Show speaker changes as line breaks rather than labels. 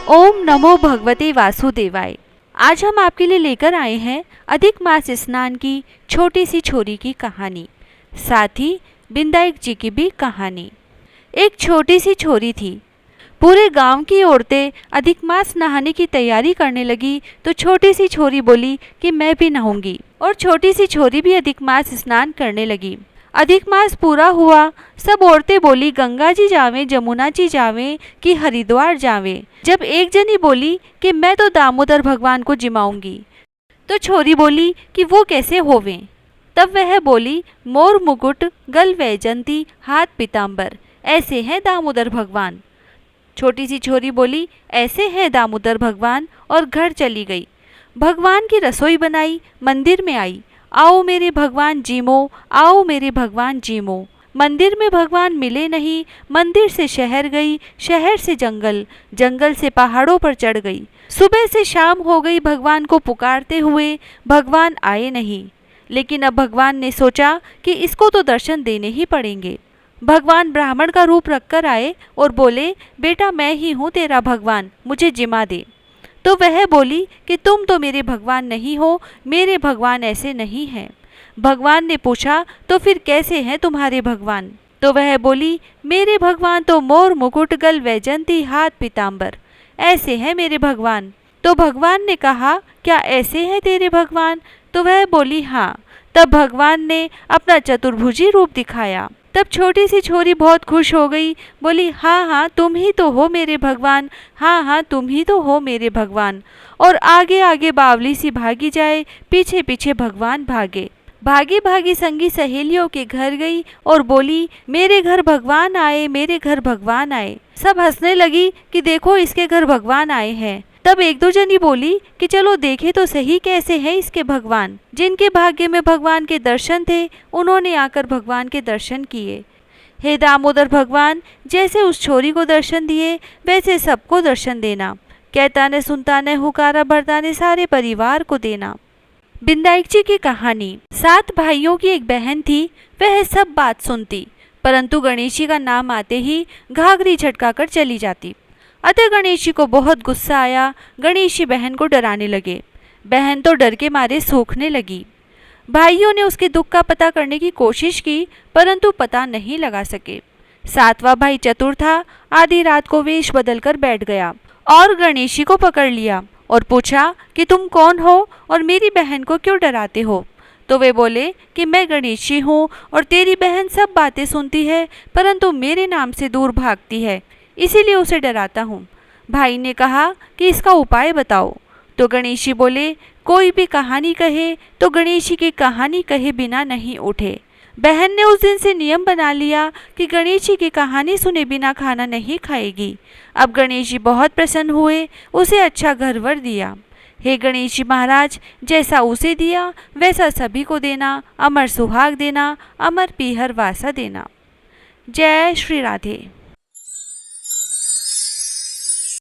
ओम नमो भगवते वासुदेवाय। आज हम आपके लिए लेकर आए हैं अधिक मास स्नान की छोटी सी छोरी की कहानी, साथ ही बिंदाई जी की भी कहानी। एक छोटी सी छोरी थी। पूरे गांव की औरतें अधिक मास नहाने की तैयारी करने लगी तो छोटी सी छोरी बोली कि मैं भी नहाऊंगी, और छोटी सी छोरी भी अधिक मास स्नान करने लगी। अधिक मास पूरा हुआ, सब औरतें बोली गंगा जी जावें, जमुना जी जावें कि हरिद्वार जावें। जब एक जनी बोली कि मैं तो दामोदर भगवान को जिमाऊंगी, तो छोरी बोली कि वो कैसे होवें। तब वह बोली मोर मुकुट गल वैजंती हाथ पीताम्बर, ऐसे हैं दामोदर भगवान। छोटी सी छोरी बोली ऐसे हैं दामोदर भगवान, और घर चली गई। भगवान की रसोई बनाई, मंदिर में आई। आओ मेरे भगवान जीमो, आओ मेरे भगवान जीमो। मंदिर में भगवान मिले नहीं, मंदिर से शहर गई, शहर से जंगल, जंगल से पहाड़ों पर चढ़ गई। सुबह से शाम हो गई भगवान को पुकारते हुए, भगवान आए नहीं। लेकिन अब भगवान ने सोचा कि इसको तो दर्शन देने ही पड़ेंगे। भगवान ब्राह्मण का रूप रखकर आए और बोले बेटा मैं ही हूँ तेरा भगवान, मुझे जिमा दे। तो वह बोली कि तुम तो मेरे भगवान नहीं हो, मेरे भगवान ऐसे नहीं हैं। भगवान ने पूछा तो फिर कैसे हैं तुम्हारे भगवान? तो वह बोली मेरे भगवान तो मोर मुकुट गल वैजंती हाथ पीताम्बर, ऐसे हैं मेरे भगवान। तो भगवान ने कहा क्या ऐसे हैं तेरे भगवान? तो वह बोली हाँ। तब भगवान ने अपना चतुर्भुजी रूप दिखाया। तब छोटी सी छोरी बहुत खुश हो गई, बोली हाँ हाँ तुम ही तो हो मेरे भगवान, हाँ हाँ तुम ही तो हो मेरे भगवान। और आगे आगे बावली सी भागी जाए, पीछे पीछे भगवान भागे। भागी भागी संगी सहेलियों के घर गई और बोली मेरे घर भगवान आए, मेरे घर भगवान आए। सब हंसने लगी कि देखो इसके घर भगवान आए हैं। तब एक दो जनी बोली कि चलो देखे तो सही कैसे हैं इसके भगवान। जिनके भाग्य में भगवान के दर्शन थे उन्होंने आकर भगवान के दर्शन किए। हे दामोदर भगवान, जैसे उस छोरी को दर्शन दिए वैसे सबको दर्शन देना। कहता ने सुनता ने हुकारा भरता ने सारे परिवार को देना। बिंदाई जी की कहानी। 7 भाइयों की एक बहन थी, वह सब बात सुनती, परंतु गणेश जी का नाम आते ही घाघरी झटका कर चली जाती। अतः गणेश जी को बहुत गुस्सा आया। गणेश जी बहन को डराने लगे। बहन तो डर के मारे सूखने लगी। भाइयों ने उसके दुख का पता करने की कोशिश की, परंतु पता नहीं लगा सके। 7वां भाई चतुर था, आधी रात को वेश बदलकर बैठ गया और गणेश जी को पकड़ लिया और पूछा कि तुम कौन हो और मेरी बहन को क्यों डराते हो? तो वे बोले कि मैं गणेश जी हूँ और तेरी बहन सब बातें सुनती है, परंतु मेरे नाम से दूर भागती है, इसीलिए उसे डराता हूँ। भाई ने कहा कि इसका उपाय बताओ। तो गणेश जी बोले कोई भी कहानी कहे तो गणेश जी की कहानी कहे बिना नहीं उठे। बहन ने उस दिन से नियम बना लिया कि गणेश जी की कहानी सुने बिना खाना नहीं खाएगी। अब गणेश जी बहुत प्रसन्न हुए, उसे अच्छा घर वर दिया। हे गणेश जी महाराज, जैसा उसे दिया वैसा सभी को देना, अमर सुहाग देना, अमर पीहर वासा देना। जय श्री राधे।